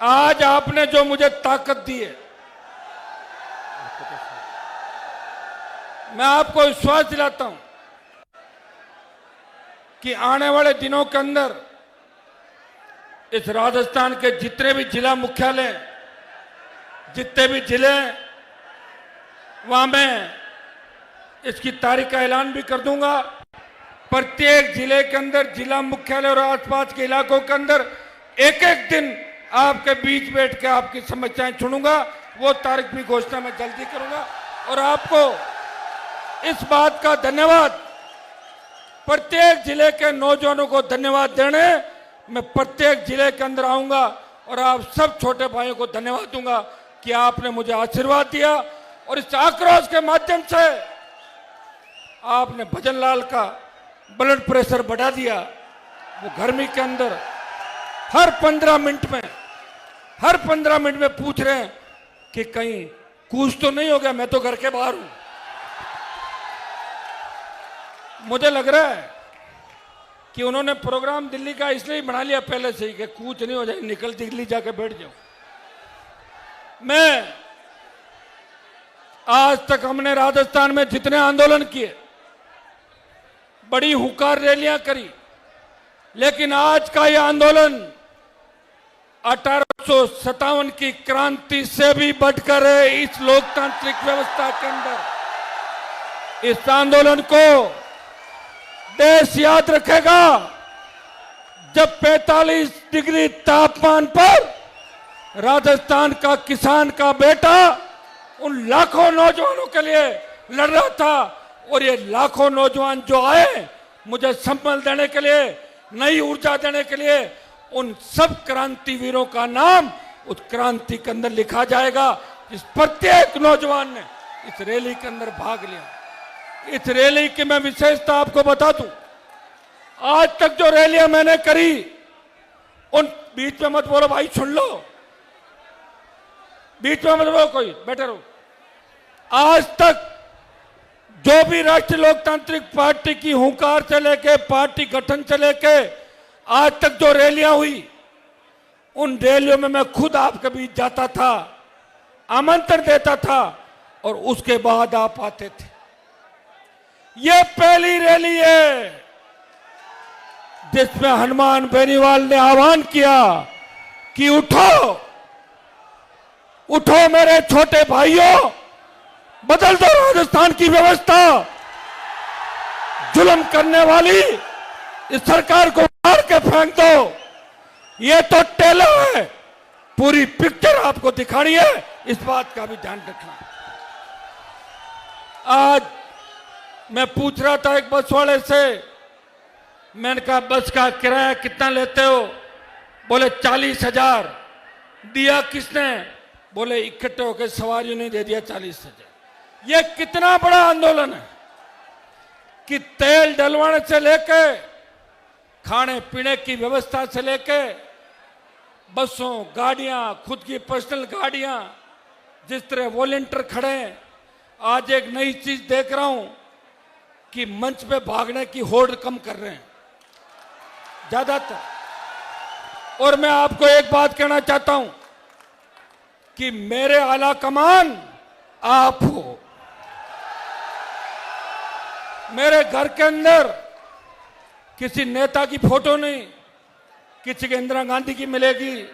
आज आपने जो मुझे ताकत दी है, मैं आपको विश्वास दिलाता हूं कि आने वाले दिनों के अंदर इस राजस्थान के जितने भी जिला मुख्यालय, जितने भी जिले, वहां मैं इसकी तारीख का ऐलान भी कर दूंगा। प्रत्येक जिले के अंदर, जिला मुख्यालय और आसपास के इलाकों के अंदर एक एक दिन आपके बीच बैठ के आपकी समस्याएं सुनूंगा। वो तारीख भी घोषणा मैं जल्दी करूंगा। और आपको इस बात का धन्यवाद, प्रत्येक जिले के नौजवानों को धन्यवाद देने मैं प्रत्येक जिले के अंदर आऊंगा और आप सब छोटे भाइयों को धन्यवाद दूंगा कि आपने मुझे आशीर्वाद दिया और इस आक्रोश के माध्यम से आपने भजन लाल का ब्लड प्रेशर बढ़ा दिया। वो गर्मी के अंदर हर 15 मिनट में पूछ रहे हैं कि कहीं कुछ तो नहीं हो गया, मैं तो घर के बाहर हूं। मुझे लग रहा है कि उन्होंने प्रोग्राम दिल्ली का इसलिए बना लिया पहले से ही कि कुछ नहीं हो जाए, निकल दिल्ली जाके बैठ जाओ। मैं आज तक हमने राजस्थान में जितने आंदोलन किए, बड़ी हुंकार रैलियां करी, लेकिन आज का यह आंदोलन 1857 की क्रांति से भी बढ़कर है। इस लोकतांत्रिक व्यवस्था के अंदर इस आंदोलन को देश याद रखेगा। जब 45 डिग्री तापमान पर राजस्थान का किसान का बेटा उन लाखों नौजवानों के लिए लड़ रहा था, और ये लाखों नौजवान जो आए मुझे संबल देने के लिए, नई ऊर्जा देने के लिए, उन सब क्रांतिवीरों का नाम उस क्रांति के अंदर लिखा जाएगा। इस प्रत्येक नौजवान ने इस रैली के अंदर भाग लिया। इस रैली की मैं विशेषता आपको बता दूं, आज तक जो रैलियां मैंने करी, उन बीच में मत बोलो भाई, सुन लो, बीच में मत बोलो, कोई बैठे रहो। आज तक जो भी राष्ट्रीय लोकतांत्रिक पार्टी की हुंकार से लेके, पार्टी गठन से लेके आज तक जो रैलियां हुई, उन रैलियों में मैं खुद आपके बीच जाता था, आमंत्रण देता था और उसके बाद आप आते थे। ये पहली रैली है जिसमें हनुमान बेनीवाल ने आह्वान किया कि उठो, उठो मेरे छोटे भाइयों, बदल दो राजस्थान की व्यवस्था, जुल्म करने वाली इस सरकार को मार के फेंक दो। ये तो टेलर है, पूरी पिक्चर आपको दिखानी है, इस बात का भी ध्यान रखना। आज मैं पूछ रहा था एक बस वाले से, मैंने कहा बस का किराया कितना लेते हो? बोले 40,000। दिया किसने? बोले इकट्ठे होकर सवारियों ने दे दिया 40,000। ये कितना बड़ा आंदोलन है कि तेल डलवाने से लेके, खाने पीने की व्यवस्था से लेके, बसों, गाड़ियां, खुद की पर्सनल गाड़ियां, जिस तरह वॉलंटियर खड़े हैं। आज एक नई चीज देख रहा हूं कि मंच पे भागने की होड़ कम कर रहे हैं ज्यादातर। और मैं आपको एक बात कहना चाहता हूं कि मेरे आला कमान आप हो। मेरे घर के अंदर किसी नेता की फोटो नहीं, किसी के इंदिरा गांधी की मिलेगी,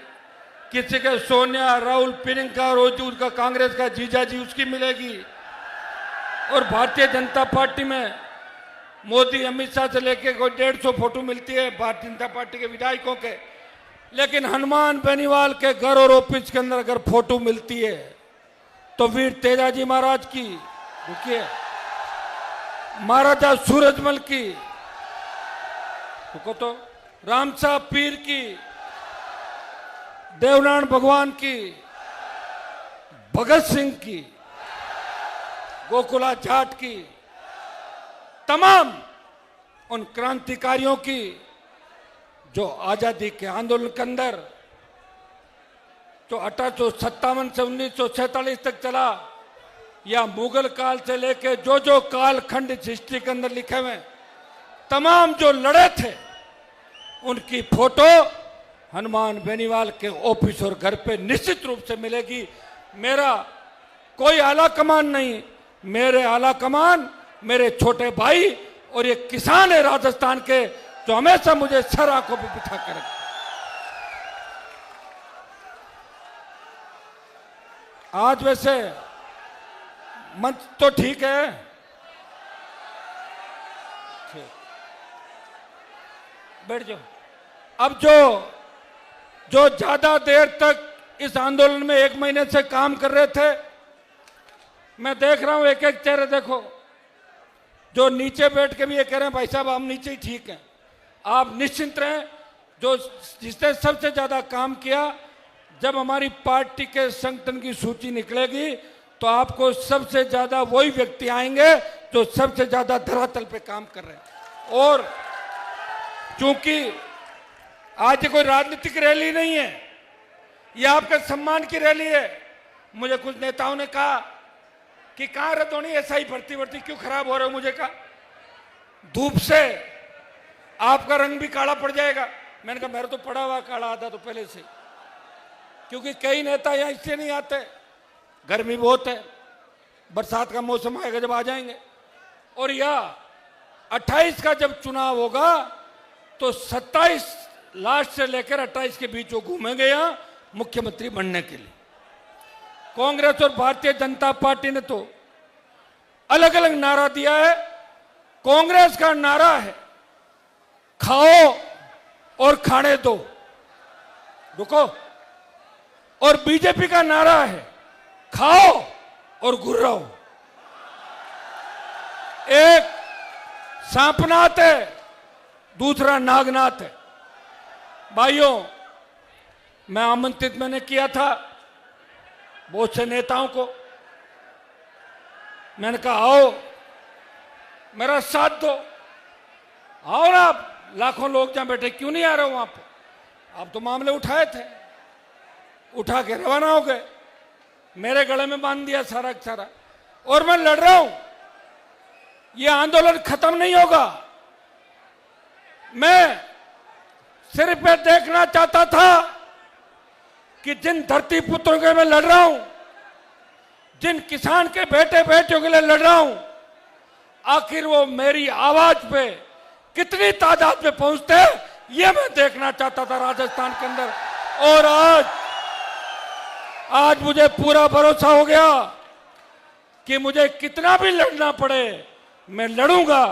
किसी के सोनिया, राहुल, प्रियंका, रोजूर का कांग्रेस का जीजा जी उसकी मिलेगी, और भारतीय जनता पार्टी में मोदी, अमित शाह से लेके कोई 150 फोटो मिलती है भारतीय जनता पार्टी के विधायकों के। लेकिन हनुमान बेनीवाल के घर और ऑफिस के अंदर अगर फोटो मिलती है तो वीर तेजाजी महाराज की, रुकिए, महाराजा सूरजमल की, रुको तो, रामसा पीर की, देवनारायण भगवान की, भगत सिंह की, गोकुला जाट की, तमाम उन क्रांतिकारियों की जो आजादी के आंदोलन के अंदर जो 1857 से 1947 तक चला, या मुगल काल से लेके जो जो काल खंड हिस्ट्री के अंदर लिखे हुए, तमाम जो लड़े थे उनकी फोटो हनुमान बेनीवाल के ऑफिस और घर पे निश्चित रूप से मिलेगी। मेरा कोई आला कमान नहीं, मेरे आला कमान मेरे छोटे भाई और ये किसान है राजस्थान के, जो हमेशा मुझे सर आंखों पे बिठा कर रखते। आज वैसे मंच तो ठीक है, बैठ जाओ। अब जो ज्यादा देर तक इस आंदोलन में 1 महीने से काम कर रहे थे, मैं देख रहा हूं एक एक चेहरे देखो, जो नीचे बैठ के भी ये कह रहे हैं भाई साहब हम नीचे ही ठीक हैं। आप निश्चिंत रहें, जो जिसने सबसे ज्यादा काम किया, जब हमारी पार्टी के संगठन की सूची निकलेगी तो आपको सबसे ज्यादा वही व्यक्ति आएंगे जो सबसे ज्यादा धरातल पे काम कर रहे हैं। और क्योंकि आज ये कोई राजनीतिक रैली नहीं है, ये आपके सम्मान की रैली है। मुझे कुछ नेताओं ने कहा कि कहां रतौनी ऐसा ही भर्ती वर्ती क्यों खराब हो रहा है, मुझे कहा धूप से आपका रंग भी काला पड़ जाएगा। मैंने कहा मेरा तो पड़ा हुआ काला आधा तो पहले से, क्योंकि कई नेता यहां इसलिए नहीं आते, गर्मी बहुत है, बरसात का मौसम आएगा जब आ जाएंगे। और यह 28 का जब चुनाव होगा तो 27 लास्ट से लेकर 28 के बीच वो घूमेंगे यहां मुख्यमंत्री बनने के लिए। कांग्रेस और भारतीय जनता पार्टी ने तो अलग अलग नारा दिया है। कांग्रेस का नारा है खाओ और खाने दो, रुको। और बीजेपी का नारा है खाओ और गुर्राओ। एक सांपनाथ है, दूसरा नागनाथ है। भाइयों, मैं आमंत्रित मैंने किया था बहुत से नेताओं को, मैंने कहा आओ मेरा साथ दो, आओ ना आप, लाखों लोग जहां बैठे, क्यों नहीं आ रहे हो वहां पर? आप तो मामले उठाए थे, उठा के रवाना हो गए, मेरे गले में बांध दिया सारा सारा। और मैं लड़ रहा हूं, यह आंदोलन खत्म नहीं होगा। मैं सिर्फ ये देखना चाहता था कि जिन धरती पुत्रों के मैं लड़ रहा हूं, जिन किसान के बेटे बेटियों के लिए लड़ रहा हूं, आखिर वो मेरी आवाज पे कितनी तादाद में पहुंचते हैं, ये मैं देखना चाहता था राजस्थान के अंदर। और आज मुझे पूरा भरोसा हो गया कि मुझे कितना भी लड़ना पड़े मैं लड़ूंगा,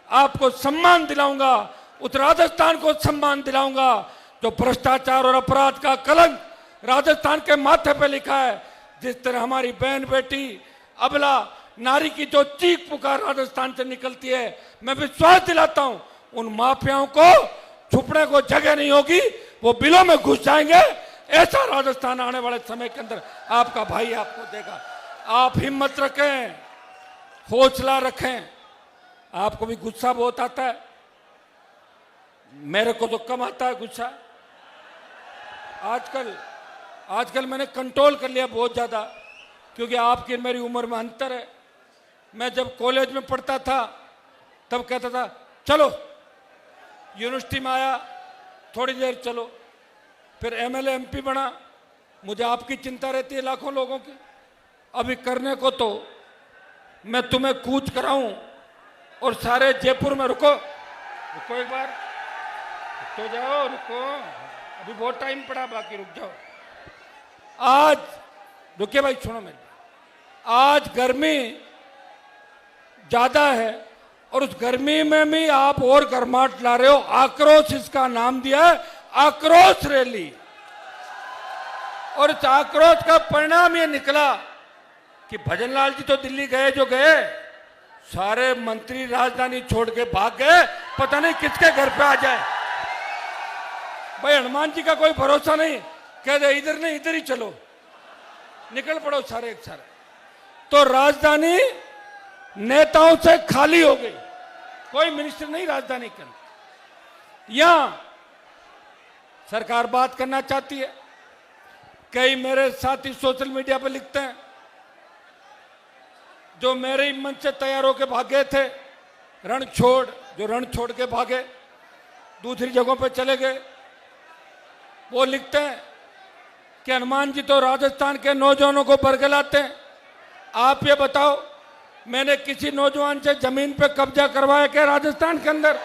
आपको सम्मान दिलाऊंगा, उस राजस्थान को सम्मान दिलाऊंगा जो भ्रष्टाचार और अपराध का कलंक राजस्थान के माथे पे लिखा है। जिस तरह हमारी बहन बेटी अबला नारी की जो चीख पुकार राजस्थान से निकलती है, मैं विश्वास दिलाता हूं उन माफियाओं को छुपने को जगह नहीं होगी, वो बिलों में घुस जाएंगे। ऐसा राजस्थान आने वाले समय के अंदर आपका भाई आपको देगा। आप हिम्मत रखें, हौसला रखें। आपको भी गुस्सा बहुत आता है, मेरे को तो कम आता है गुस्सा। आजकल मैंने कंट्रोल कर लिया बहुत ज्यादा, क्योंकि आपकी मेरी उम्र में अंतर है। मैं जब कॉलेज में पढ़ता था तब कहता था चलो, यूनिवर्सिटी में आया थोड़ी देर चलो, फिर एमएलए एमपी बना, मुझे आपकी चिंता रहती है लाखों लोगों की। अभी करने को तो मैं तुम्हें कूच कराऊं और सारे जयपुर में रुको एक बार, तो जाओ, रुको, अभी बहुत टाइम पड़ा बाकी, रुक जाओ। आज रुकिए भाई, सुनो मेरी, आज गर्मी ज्यादा है और उस गर्मी में भी आप और गर्माहट ला रहे हो। आक्रोश इसका नाम दिया है, आक्रोश रैली। और इस आक्रोश का परिणाम ये निकला कि भजनलाल जी तो दिल्ली गए जो गए, सारे मंत्री राजधानी छोड़ के भाग गए, पता नहीं किसके घर पे आ जाए। भाई हनुमान जी का कोई भरोसा नहीं, कह दे इधर नहीं इधर ही चलो, निकल पड़ो सारे एक सारे। तो राजधानी नेताओं से खाली हो गई, कोई मिनिस्टर नहीं राजधानी के अंदर। यहां सरकार बात करना चाहती है, कई मेरे साथी सोशल मीडिया पर लिखते हैं, जो मेरे ही मंच से तैयार होकर भागे थे, रण छोड़ के भागे, दूसरी जगहों पर चले गए, वो लिखते हैं कि हनुमान जी तो राजस्थान के नौजवानों को बरगलाते हैं। आप ये बताओ, मैंने किसी नौजवान से जमीन पे कब्जा करवाया क्या राजस्थान के अंदर?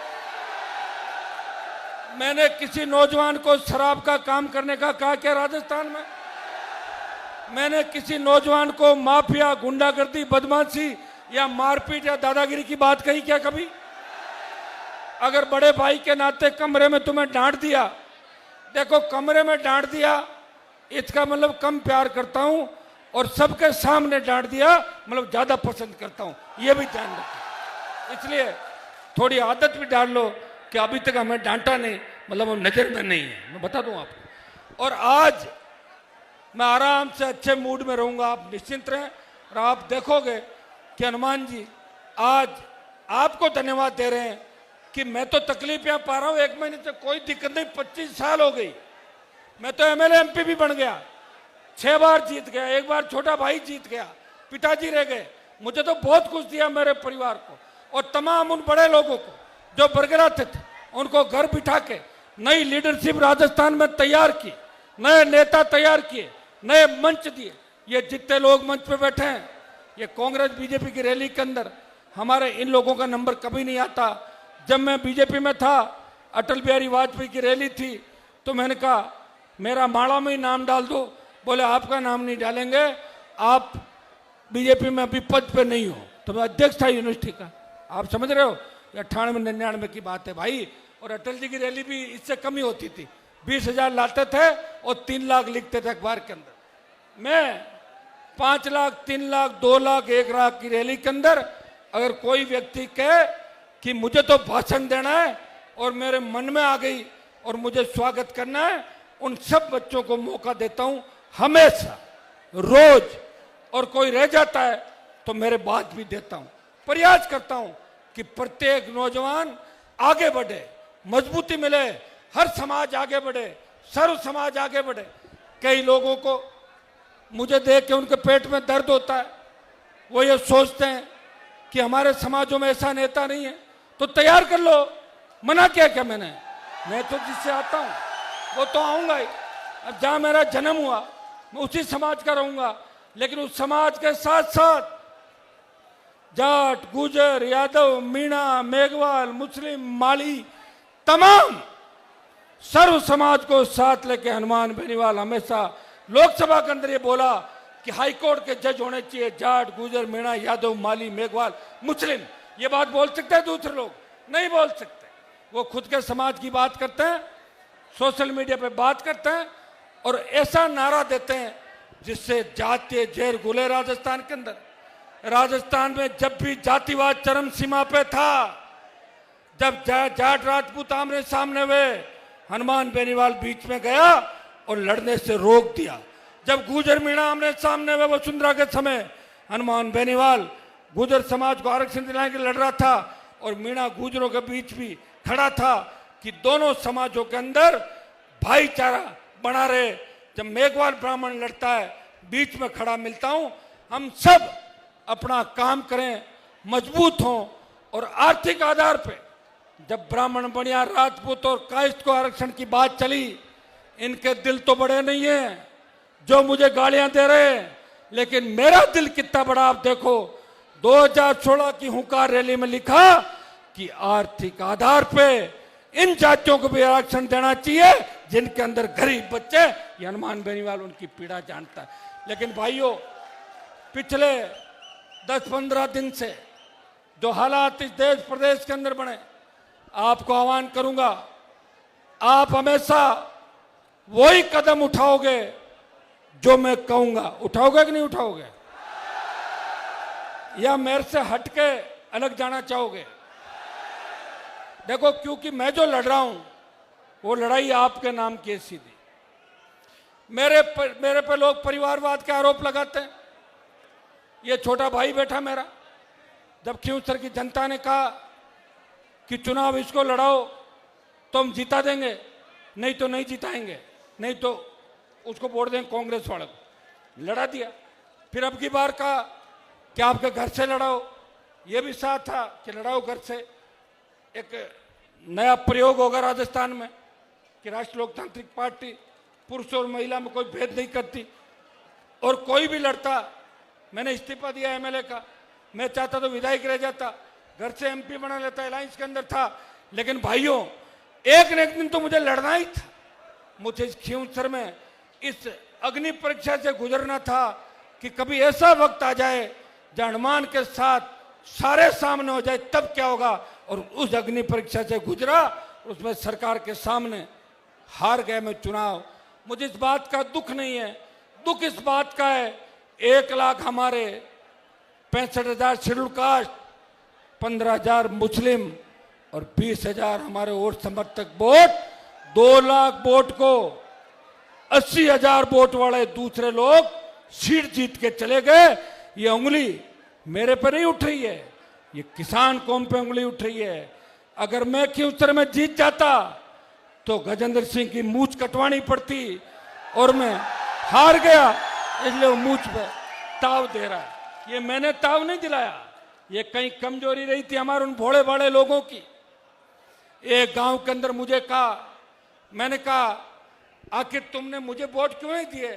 मैंने किसी नौजवान को शराब का काम करने का कहा क्या राजस्थान में? मैंने किसी नौजवान को माफिया, गुंडागर्दी, बदमाशी या मारपीट या दादागिरी की बात कही क्या कभी? अगर बड़े भाई के नाते कमरे में तुम्हें डांट दिया, देखो कमरे में डांट दिया इसका मतलब कम प्यार करता हूं, और सबके सामने डांट दिया मतलब ज्यादा पसंद करता हूं, ये भी ध्यान रखो। इसलिए थोड़ी आदत भी डाल लो कि अभी तक हमें डांटा नहीं मतलब वो नजर में नहीं है, मैं बता दूं आपको। और आज मैं आराम से अच्छे मूड में रहूंगा, आप निश्चिंत रहें। और आप देखोगे कि हनुमान जी आज आपको धन्यवाद दे रहे हैं कि मैं तो तकलीफ यहाँ पा रहा हूँ, 1 महीने से कोई दिक्कत नहीं, 25 साल हो गई, मैं तो एमएलए एमपी भी बन गया, 6 बार जीत गया, 1 बार छोटा भाई जीत गया, पिताजी रह गए, मुझे तो बहुत कुछ दिया मेरे परिवार को। और तमाम उन बड़े लोगों को जो बरगलाते थे उनको घर बिठा के नई लीडरशिप राजस्थान में तैयार की, नए नेता तैयार किए, नए मंच दिए। ये जितने लोग मंच पे बैठे हैं, ये कांग्रेस बीजेपी की रैली के अंदर हमारे इन लोगों का नंबर कभी नहीं आता। जब मैं बीजेपी में था, अटल बिहारी वाजपेयी की रैली थी, तो मैंने कहा मेरा माड़ा में ही नाम डाल दो। बोले आपका नाम नहीं डालेंगे, आप बीजेपी में अभी पद पे नहीं हो। तो मैं अध्यक्ष था यूनिवर्सिटी का, आप समझ रहे हो, 98-99 की बात है भाई। और अटल जी की रैली भी इससे कम ही होती थी, 20,000 लाते थे और 3 लाख लिखते थे अखबार के अंदर। मैं 5 लाख, 3 लाख, 2 लाख, 1 लाख की रैली के अंदर अगर कोई व्यक्ति कहे कि मुझे तो भाषण देना है और मेरे मन में आ गई और मुझे स्वागत करना है, उन सब बच्चों को मौका देता हूं हमेशा, रोज। और कोई रह जाता है तो मेरे बात भी देता हूं, प्रयास करता हूं कि प्रत्येक नौजवान आगे बढ़े, मजबूती मिले, हर समाज आगे बढ़े, सर्व समाज आगे बढ़े। कई लोगों को मुझे देख के उनके पेट में दर्द होता है, वो ये सोचते हैं कि हमारे समाजों में ऐसा नेता नहीं है, तो तैयार कर लो। मना किया क्या मैंने? मैं तो जिससे आता हूं वो तो आऊंगा ही। अब जहां मेरा जन्म हुआ मैं उसी समाज का रहूंगा, लेकिन उस समाज के साथ साथ जाट, गुजर, यादव, मीणा, मेघवाल, मुस्लिम, माली, तमाम सर्व समाज को साथ लेके हनुमान बेनीवाल हमेशा लोकसभा के अंदर ये बोला कि हाईकोर्ट के जज होने चाहिए जाट, गुजर, मीणा, यादव, माली, मेघवाल, मुस्लिम। ये बात बोल सकते हैं दूसरे लोग? नहीं बोल सकते। वो खुद के समाज की बात करते हैं, सोशल मीडिया पे बात करते हैं और ऐसा नारा देते हैं जिससे जातीय जहर घुले राजस्थान के अंदर। राजस्थान में जब भी जातिवाद चरम सीमा पे था, जब जाट राजपूत आमने सामने हुए, हनुमान बेनीवाल बीच में गया और लड़ने से रोक दिया। जब गुजर मीणा आमने सामने हुए वसुंधरा के समय, हनुमान बेनीवाल गुजर समाज को आरक्षण दिलाने के लिए लड़ रहा था और मीणा गुजरों के बीच भी खड़ा था कि दोनों समाजों के अंदर भाईचारा बना रहे। जब मेघवाल ब्राह्मण लड़ता है, बीच में खड़ा मिलता हूं। हम सब अपना काम करें, मजबूत हों और आर्थिक आधार पे जब ब्राह्मण, बनिया, राजपूत और कायस्थ को आरक्षण की बात चली, इनके दिल तो बड़े नहीं है जो मुझे गालियां दे रहे हैं, लेकिन मेरा दिल कितना बड़ा आप देखो। 2016 की हुंकार रैली में लिखा कि आर्थिक आधार पे इन जातियों को भी आरक्षण देना चाहिए जिनके अंदर गरीब बच्चे। ये हनुमान बेनीवाल उनकी पीड़ा जानता है। लेकिन भाइयों, पिछले 10-15 दिन से जो हालात इस देश प्रदेश के अंदर बने, आपको आह्वान करूंगा, आप हमेशा वही कदम उठाओगे जो मैं कहूंगा। उठाओगे कि नहीं उठाओगे? या मेरे से हटके अलग जाना चाहोगे? देखो, क्योंकि मैं जो लड़ रहा हूं वो लड़ाई आपके नाम की है सीधी। मेरे पे लोग परिवारवाद के आरोप लगाते हैं। ये छोटा भाई बैठा मेरा, जब खींवसर की जनता ने कहा कि चुनाव इसको लड़ाओ तो हम जिता देंगे, नहीं तो नहीं जिताएंगे, नहीं तो उसको वोट देंगे कांग्रेस वाले को, लड़ा दिया। फिर अब की बार कहा कि आपके घर से लड़ाओ, ये भी साथ था कि लड़ाओ घर से। एक नया प्रयोग होगा राजस्थान में कि राष्ट्रीय लोकतांत्रिक पार्टी पुरुष और महिला में कोई भेद नहीं करती, और कोई भी लड़ता। मैंने इस्तीफा दिया एमएलए का, मैं चाहता तो विधायक रह जाता, घर से एमपी बना लेता, अलायंस के अंदर था। लेकिन भाइयों, एक न एक दिन तो मुझे लड़ना ही था। मुझे इस खींवसर में इस अग्नि परीक्षा से गुजरना था कि कभी ऐसा वक्त आ जाए जब हनुमान के साथ सारे सामने हो जाए, तब क्या होगा। और उस अग्नि परीक्षा से गुजरा, उसमें सरकार के सामने हार गए मैं चुनाव। मुझे इस बात का दुख नहीं है, दुख इस बात का है 1 लाख हमारे 65,000 शेड्यूल कास्ट, 15,000 मुस्लिम और 20,000 हमारे और समर्थक वोट, 2 लाख वोट को 80,000 वोट वाले दूसरे लोग सीट जीत के चले गए। ये उंगली मेरे पर नहीं उठ रही है, ये किसान कौम पे उंगली उठ रही है। अगर मैं खींवसर में जीत जाता तो गजेंद्र सिंह की मूंछ कटवानी पड़ती, और मैं हार गया, इसलिए वो मूंछ पे ताव दे रहा है। ये मैंने ताव नहीं दिलाया, ये कहीं कमजोरी रही थी हमारे उन भोले भाले लोगों की। एक गांव के अंदर मुझे कहा, मैंने कहा आखिर तुमने मुझे वोट क्यों नहीं दिए।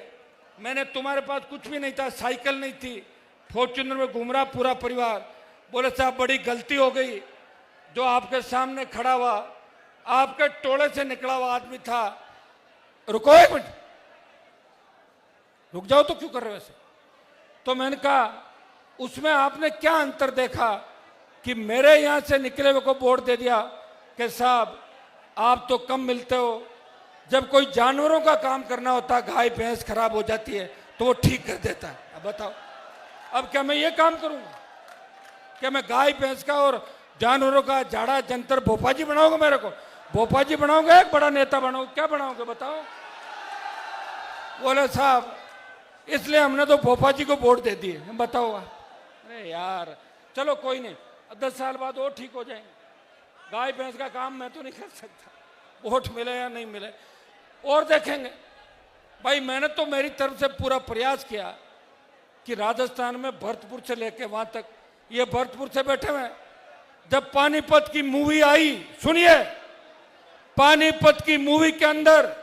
मैंने तुम्हारे पास कुछ भी नहीं था, साइकिल नहीं थी, फॉर्च्यूनर में घूम रहा पूरा परिवार। बोले साहब बड़ी गलती हो गई, जो आपके सामने खड़ा हुआ आपके टोले से निकला हुआ आदमी था। रुको एक मिनट, रुक जाओ तो क्यों कर रहे हो ऐसे। तो मैंने कहा उसमें आपने क्या अंतर देखा कि मेरे यहां से निकले हुए को वोट दे दिया कि साहब आप तो कम मिलते हो, जब कोई जानवरों का काम करना होता, गाय भैंस खराब हो जाती है तो वो ठीक कर देता है। अब बताओ, अब क्या मैं ये काम करूंगा? क्या मैं गाय भैंस का और जानवरों का झाड़ा जंतर भोपा जी बनाओगे? मेरे को भोपा जी बनाओगे, एक बड़ा नेता बनाओगे, क्या बनाओगे बताओ? बोले साहब इसलिए हमने तो भोपा जी को वोट दे दिए। बताओ, अरे यार चलो कोई नहीं, 10 साल बाद वो ठीक हो जाएंगे। गाय भैंस का काम मैं तो नहीं कर सकता, वोट मिले या नहीं मिले और देखेंगे। भाई मैंने तो मेरी तरफ से पूरा प्रयास किया कि राजस्थान में भरतपुर से लेके वहां तक, ये भरतपुर से बैठे हुए, जब पानीपत की मूवी आई, सुनिए, पानीपत की मूवी के अंदर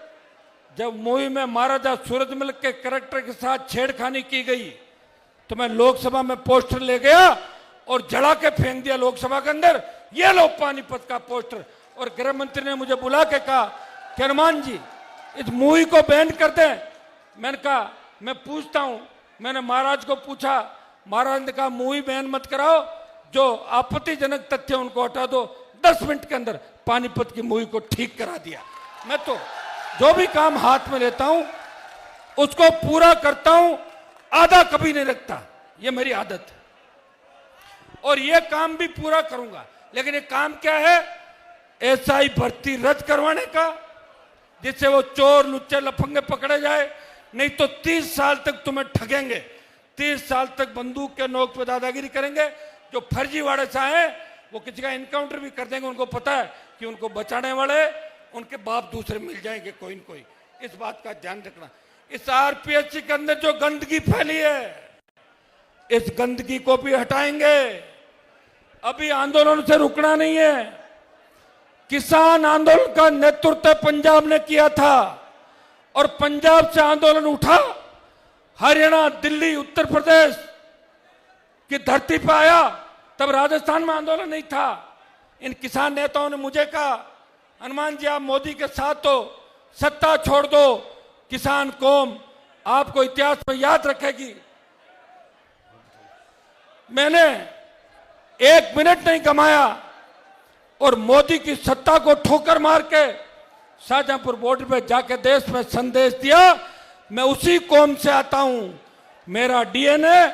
जब मूवी में महाराजा सूरजमल के कैरेक्टर के साथ छेड़खानी की गई तो मैं लोकसभा में पोस्टर ले गया और जला के फेंक दिया लोकसभा के अंदर, ये लो पानीपत का पोस्टर। और गृह मंत्री ने मुझे बुला के कहा कि हनुमान जी इस मूवी को बैन कर दें। मैंने कहा मैं पूछता हूं, मैंने महाराज को पूछा, महाराज ने कहा मूवी बैन मत कराओ, जो आपत्तिजनक तथ्य उनको हटा दो। 10 मिनट के अंदर पानीपत की मूवी को ठीक करा दिया। मैं तो जो भी काम हाथ में लेता हूं उसको पूरा करता हूं, आधा कभी नहीं रखता, ये मेरी आदत है और ये काम भी पूरा करूंगा। लेकिन ये काम क्या है? एसआई भर्ती रद्द करवाने का, जिससे वो चोर लुच्चे लफंगे पकड़े जाए, नहीं तो 30 साल तक तुम्हें ठगेंगे, 30 साल तक बंदूक के नोक पे दादागिरी करेंगे। जो फर्जीवाड़े चाहे वो किसी का इनकाउंटर भी कर देंगे, उनको पता है कि उनको बचाने वाले उनके बाप दूसरे मिल जाएंगे कोई न कोई। इस बात का ध्यान रखना। इस आरपीएससी के अंदर जो गंदगी फैली है, इस गंदगी को भी हटाएंगे। अभी आंदोलन से रुकना नहीं है। किसान आंदोलन का नेतृत्व पंजाब ने किया था और पंजाब से आंदोलन उठा, हरियाणा, दिल्ली, उत्तर प्रदेश की धरती पर आया, तब राजस्थान में आंदोलन नहीं था। इन किसान नेताओं ने मुझे कहा हनुमान जी आप मोदी के साथ तो सत्ता छोड़ दो, किसान कौम आपको इतिहास में याद रखेगी। मैंने 1 मिनट नहीं कमाया और मोदी की सत्ता को ठोकर मार के शाहजहांपुर बॉर्डर पे जाके देश में संदेश दिया, मैं उसी कौम से आता हूं। मेरा डीएनए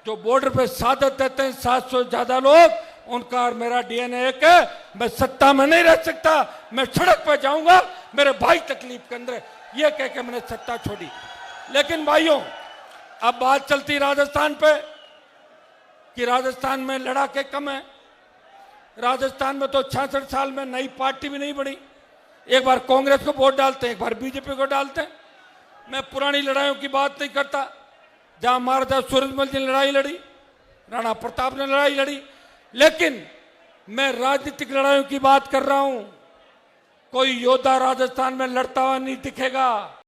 जो बॉर्डर पे शहादत देते हैं 700 से ज्यादा लोग, उनका और मेरा डीएनए एक है। मैं सत्ता में नहीं रह सकता, मैं सड़क पर जाऊंगा, मेरे भाई तकलीफ के अंदर, ये कह के मैंने सत्ता छोड़ी। लेकिन भाइयों अब बात चलती राजस्थान पे कि राजस्थान में लड़ाके कम है। राजस्थान में तो 66 साल में नई पार्टी भी नहीं बनी। एक बार कांग्रेस को वोट डालते हैं, एक बार बीजेपी को डालते हैं। मैं पुरानी लड़ाइयों की बात नहीं करता, जहां महाराजा सूरजमल जी ने लड़ाई लड़ी, राणा प्रताप ने लड़ाई लड़ी, लेकिन मैं राजनीतिक लड़ाइयों की बात कर रहा हूं। कोई योद्धा राजस्थान में लड़ता हुआ नहीं दिखेगा।